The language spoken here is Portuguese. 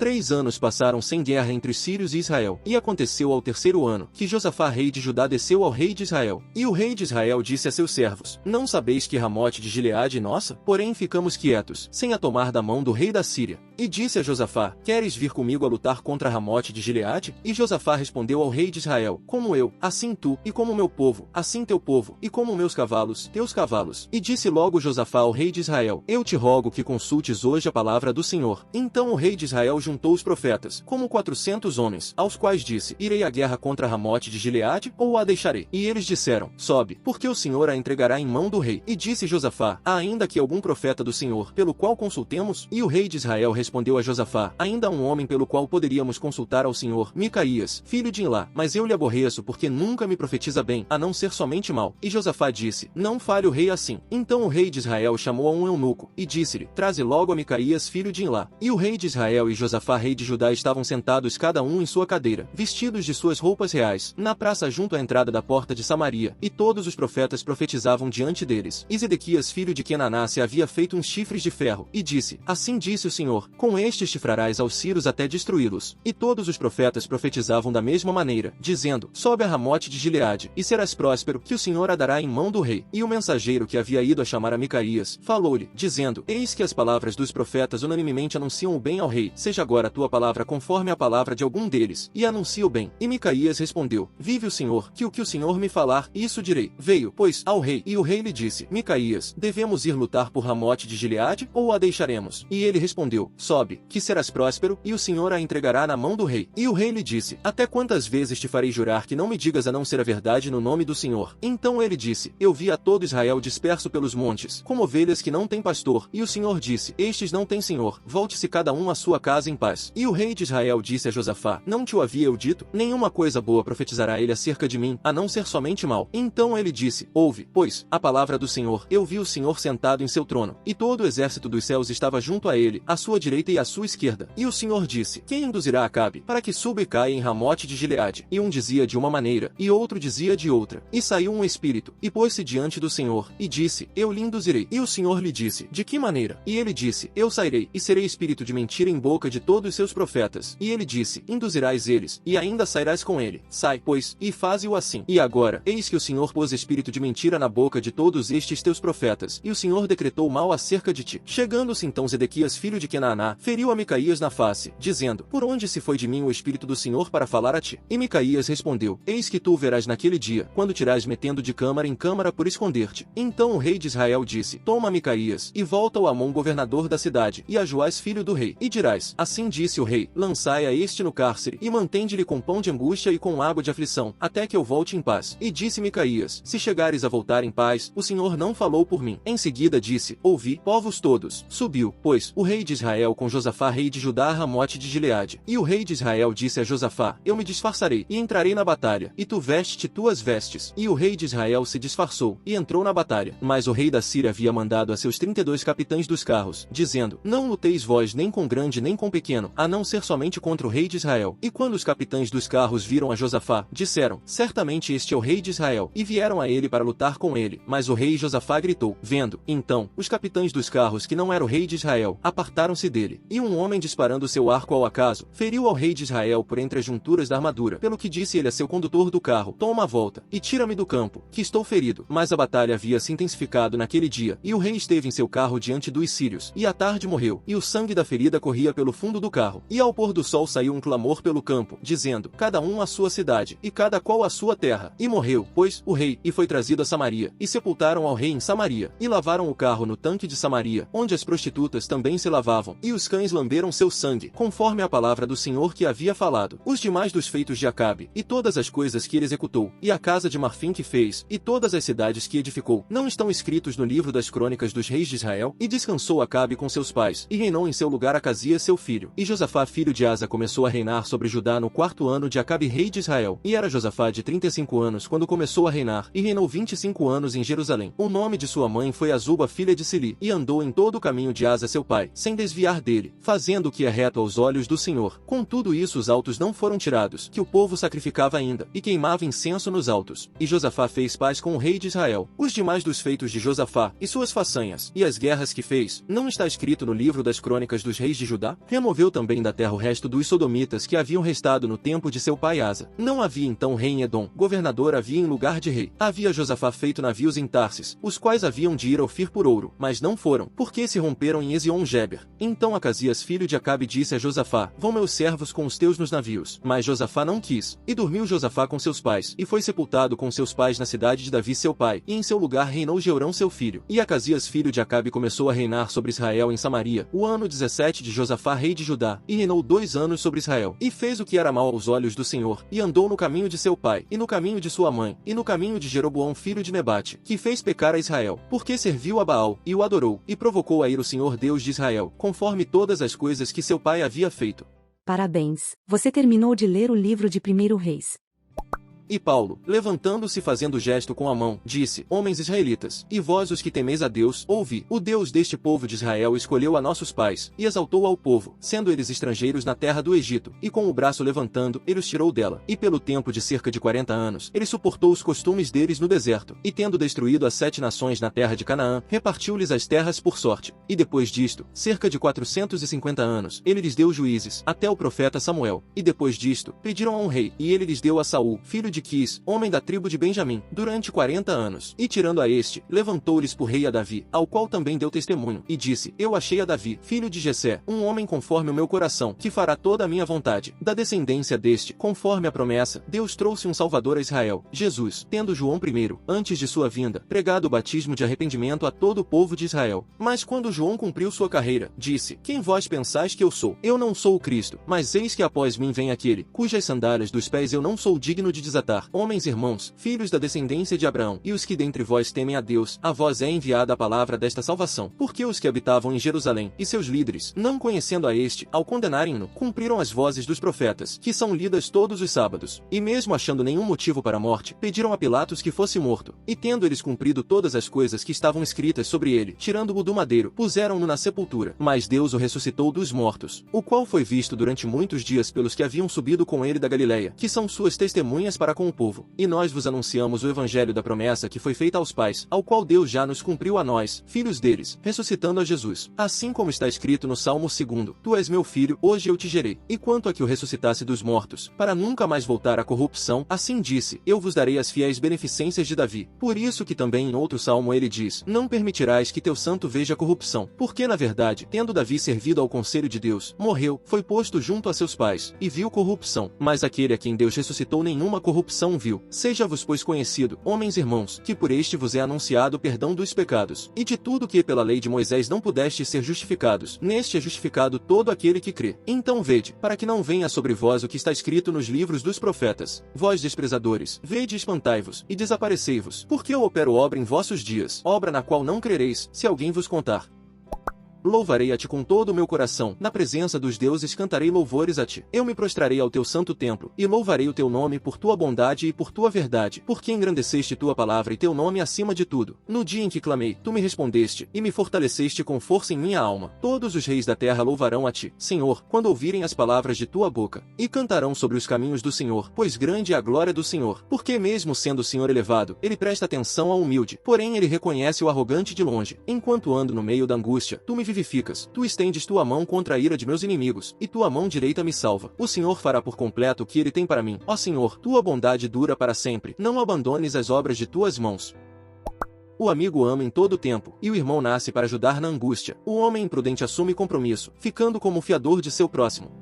3 anos passaram sem guerra entre os sírios e Israel. E aconteceu ao 3º ano, que Josafá rei de Judá desceu ao rei de Israel. E o rei de Israel disse a seus servos: Não sabeis que Ramote de Gileade é nossa? Porém ficamos quietos, sem a tomar da mão do rei da Síria. E disse a Josafá: Queres vir comigo a lutar contra Ramote de Gileade? E Josafá respondeu ao rei de Israel: Como eu, assim tu, e como meu povo, assim teu povo, e como meus cavalos, teus cavalos. E disse logo Josafá ao rei de Israel: Eu te rogo que consultes hoje a palavra do Senhor. Então o rei de Israel juntou os profetas, como 400 homens, aos quais disse: Irei à guerra contra Ramote de Gileade, ou a deixarei? E eles disseram: Sobe, porque o Senhor a entregará em mão do rei. E disse Josafá: Há ainda aqui algum profeta do Senhor, pelo qual consultemos? E o rei de Israel respondeu a Josafá: Ainda há um homem pelo qual poderíamos consultar ao Senhor, Micaías, filho de Imlá, mas eu lhe aborreço porque nunca me profetiza bem, a não ser somente mal. E Josafá disse: Não fale o rei assim. Então o rei de Israel chamou a um eunuco, e disse-lhe: Traze logo a Micaías, filho de Imlá. E o rei de Israel e Josafá rei de Judá estavam sentados cada um em sua cadeira, vestidos de suas roupas reais, na praça junto à entrada da porta de Samaria, e todos os profetas profetizavam diante deles. E Zedequias filho de Kenaná se havia feito uns chifres de ferro, e disse: Assim disse o Senhor, com estes chifrarás aos sírios até destruí-los. E todos os profetas profetizavam da mesma maneira, dizendo: Sobe a Ramote de Gileade, e serás próspero, que o Senhor a dará em mão do rei. E o mensageiro que havia ido a chamar a Micaías, falou-lhe, dizendo: Eis que as palavras dos profetas unanimemente anunciam o bem ao rei, seja agora a tua palavra conforme a palavra de algum deles, e anuncia o bem. E Micaías respondeu: Vive o Senhor, que o Senhor me falar, isso direi. Veio, pois, ao rei, e o rei lhe disse: Micaías, devemos ir lutar por Ramote de Gileade, ou a deixaremos? E ele respondeu: Sobe, que serás próspero, e o Senhor a entregará na mão do rei. E o rei lhe disse: Até quantas vezes te farei jurar que não me digas a não ser a verdade no nome do Senhor? Então ele disse: Eu vi a todo Israel disperso pelos montes, como ovelhas que não têm pastor, e o Senhor disse: Estes não têm senhor, volte-se cada um à sua casa em paz. E o rei de Israel disse a Josafá: Não te o havia eu dito? Nenhuma coisa boa profetizará ele acerca de mim, a não ser somente mal. Então ele disse: Ouve, pois, a palavra do Senhor. Eu vi o Senhor sentado em seu trono, e todo o exército dos céus estava junto a ele, à sua direita e à sua esquerda. E o Senhor disse: Quem induzirá Acabe, para que suba e caia em Ramote de Gileade? E um dizia de uma maneira, e outro dizia de outra. E saiu um espírito, e pôs-se diante do Senhor, e disse: Eu lhe induzirei. E o Senhor lhe disse: De que maneira? E ele disse: Eu sairei, e serei espírito de mentira em boca de todos os seus profetas. E ele disse: Induzirás eles, e ainda sairás com ele. Sai, pois, e faze-o assim. E agora, eis que o Senhor pôs espírito de mentira na boca de todos estes teus profetas, e o Senhor decretou mal acerca de ti. Chegando-se então Zedequias filho de Kenaná, feriu a Micaías na face, dizendo: Por onde se foi de mim o espírito do Senhor para falar a ti? E Micaías respondeu: Eis que tu o verás naquele dia, quando te irás metendo de câmara em câmara por esconder-te. Então o rei de Israel disse: Toma Micaías, e volta ao Amon governador da cidade, e a Joás filho do rei. E dirás: Assim disse o rei: Lançai a este no cárcere, e mantende-lhe com pão de angústia e com água de aflição, até que eu volte em paz. E disse Micaías: Se chegares a voltar em paz, o Senhor não falou por mim. Em seguida disse: Ouvi, povos todos. Subiu, pois, o rei de Israel com Josafá rei de Judá a Ramote de Gileade. E o rei de Israel disse a Josafá: Eu me disfarçarei, e entrarei na batalha, e tu veste tuas vestes. E o rei de Israel se disfarçou, e entrou na batalha. Mas o rei da Síria havia mandado a seus 32 capitães dos carros, dizendo: Não luteis vós nem com grande nem com pequeno, a não ser somente contra o rei de Israel. E quando os capitães dos carros viram a Josafá, disseram: Certamente este é o rei de Israel. E vieram a ele para lutar com ele. Mas o rei Josafá gritou, vendo. Então, os capitães dos carros que não era o rei de Israel, apartaram-se dele. E um homem disparando seu arco ao acaso, feriu ao rei de Israel por entre as junturas da armadura. Pelo que disse ele a seu condutor do carro: Toma a volta, e tira-me do campo, que estou ferido. Mas a batalha havia se intensificado naquele dia, e o rei esteve em seu carro diante dos sírios. E à tarde morreu, e o sangue da ferida corria pelo fundo do carro. E ao pôr do sol saiu um clamor pelo campo, dizendo: Cada um à sua cidade, e cada qual à sua terra. E morreu, pois, o rei, e foi trazido a Samaria. E sepultaram ao rei em Samaria. E lavaram o carro no tanque de Samaria, onde as prostitutas também se lavavam. E os cães lamberam seu sangue, conforme a palavra do Senhor que havia falado. Os demais dos feitos de Acabe, e todas as coisas que ele executou, e a casa de marfim que fez, e todas as cidades que edificou, não estão escritos no livro das crônicas dos reis de Israel? E descansou Acabe com seus pais, e reinou em seu lugar Acasias seu filho. E Josafá filho de Asa começou a reinar sobre Judá no 4º ano de Acabe rei de Israel. E era Josafá de 35 anos quando começou a reinar, e reinou 25 anos em Jerusalém. O nome de sua mãe foi Azuba filha de Sili, e andou em todo o caminho de Asa seu pai, sem desviar dele, fazendo o que é reto aos olhos do Senhor. Contudo isso os altos não foram tirados, que o povo sacrificava ainda, e queimava incenso nos altos. E Josafá fez paz com o rei de Israel. Os demais dos feitos de Josafá, e suas façanhas, e as guerras que fez, não está escrito no livro das crônicas dos reis de Judá? Removeu Removeu também da terra o resto dos sodomitas que haviam restado no tempo de seu pai Asa. Não havia então rei em Edom, governador havia em lugar de rei. Havia Josafá feito navios em Tarsis, os quais haviam de ir a Ofir por ouro, mas não foram, porque se romperam em Ezion-Geber. Então Acasias filho de Acabe disse a Josafá: vão meus servos com os teus nos navios. Mas Josafá não quis. E dormiu Josafá com seus pais, e foi sepultado com seus pais na cidade de Davi seu pai, e em seu lugar reinou Jeorão seu filho. E Acasias filho de Acabe começou a reinar sobre Israel em Samaria, o ano 17 de Josafá rei de Judá, e reinou 2 anos sobre Israel. E fez o que era mal aos olhos do Senhor, e andou no caminho de seu pai, e no caminho de sua mãe, e no caminho de Jeroboão filho de Nebate, que fez pecar a Israel, porque serviu a Baal, e o adorou, e provocou a ir o Senhor Deus de Israel, conforme todas as coisas que seu pai havia feito. Parabéns, você terminou de ler o livro de 1 Reis. E Paulo, levantando-se e fazendo gesto com a mão, disse: homens israelitas, e vós os que temeis a Deus, ouvi. O Deus deste povo de Israel escolheu a nossos pais, e exaltou ao povo, sendo eles estrangeiros na terra do Egito, e com o braço levantando, ele os tirou dela. E pelo tempo de cerca de 40 anos, ele suportou os costumes deles no deserto, e tendo destruído as 7 nações na terra de Canaã, repartiu-lhes as terras por sorte. E depois disto, cerca de 450 anos, ele lhes deu juízes, até o profeta Samuel. E depois disto, pediram a um rei, e ele lhes deu a Saul, filho de Quis, homem da tribo de Benjamim, durante 40 anos. E tirando a este, levantou-lhes por rei a Davi, ao qual também deu testemunho, e disse: eu achei a Davi, filho de Jessé, um homem conforme o meu coração, que fará toda a minha vontade. Da descendência deste, conforme a promessa, Deus trouxe um Salvador a Israel, Jesus, tendo João I, antes de sua vinda, pregado o batismo de arrependimento a todo o povo de Israel. Mas quando João cumpriu sua carreira, disse: quem vós pensais que eu sou? Eu não sou o Cristo, mas eis que após mim vem aquele, cujas sandálias dos pés eu não sou digno de desatar. Homens irmãos, filhos da descendência de Abraão, e os que dentre vós temem a Deus, a vós é enviada a palavra desta salvação. Porque os que habitavam em Jerusalém, e seus líderes, não conhecendo a este, ao condenarem-no, cumpriram as vozes dos profetas, que são lidas todos os sábados. E mesmo achando nenhum motivo para a morte, pediram a Pilatos que fosse morto. E tendo eles cumprido todas as coisas que estavam escritas sobre ele, tirando-o do madeiro, puseram-no na sepultura. Mas Deus o ressuscitou dos mortos, o qual foi visto durante muitos dias pelos que haviam subido com ele da Galileia, que são suas testemunhas para com o povo. E nós vos anunciamos o evangelho da promessa que foi feita aos pais, ao qual Deus já nos cumpriu a nós, filhos deles, ressuscitando a Jesus. Assim como está escrito no Salmo 2: tu és meu filho, hoje eu te gerei. E quanto a que o ressuscitasse dos mortos, para nunca mais voltar à corrupção, assim disse: eu vos darei as fiéis beneficências de Davi. Por isso que também em outro salmo ele diz: não permitirás que teu santo veja corrupção. Porque na verdade, tendo Davi servido ao conselho de Deus, morreu, foi posto junto a seus pais, e viu corrupção. Mas aquele a quem Deus ressuscitou nenhuma corrupção viu. Seja-vos pois conhecido, homens irmãos, que por este vos é anunciado o perdão dos pecados, e de tudo que pela lei de Moisés não pudestes ser justificados, neste é justificado todo aquele que crê. Então vede, para que não venha sobre vós o que está escrito nos livros dos profetas: vós desprezadores, vede e espantai-vos, e desaparecei-vos, porque eu opero obra em vossos dias, obra na qual não crereis, se alguém vos contar. Louvarei a ti com todo o meu coração, na presença dos deuses cantarei louvores a ti. Eu me prostrarei ao teu santo templo, e louvarei o teu nome por tua bondade e por tua verdade, porque engrandeceste tua palavra e teu nome acima de tudo. No dia em que clamei, tu me respondeste, e me fortaleceste com força em minha alma. Todos os reis da terra louvarão a ti, Senhor, quando ouvirem as palavras de tua boca, e cantarão sobre os caminhos do Senhor, pois grande é a glória do Senhor. Porque mesmo sendo o Senhor elevado, ele presta atenção ao humilde, porém ele reconhece o arrogante de longe. Enquanto ando no meio da angústia, tu me vivificas, tu estendes tua mão contra a ira de meus inimigos, e tua mão direita me salva. O Senhor fará por completo o que ele tem para mim. Ó Senhor, tua bondade dura para sempre, não abandones as obras de tuas mãos. O amigo ama em todo o tempo, e o irmão nasce para ajudar na angústia. O homem imprudente assume compromisso, ficando como fiador de seu próximo.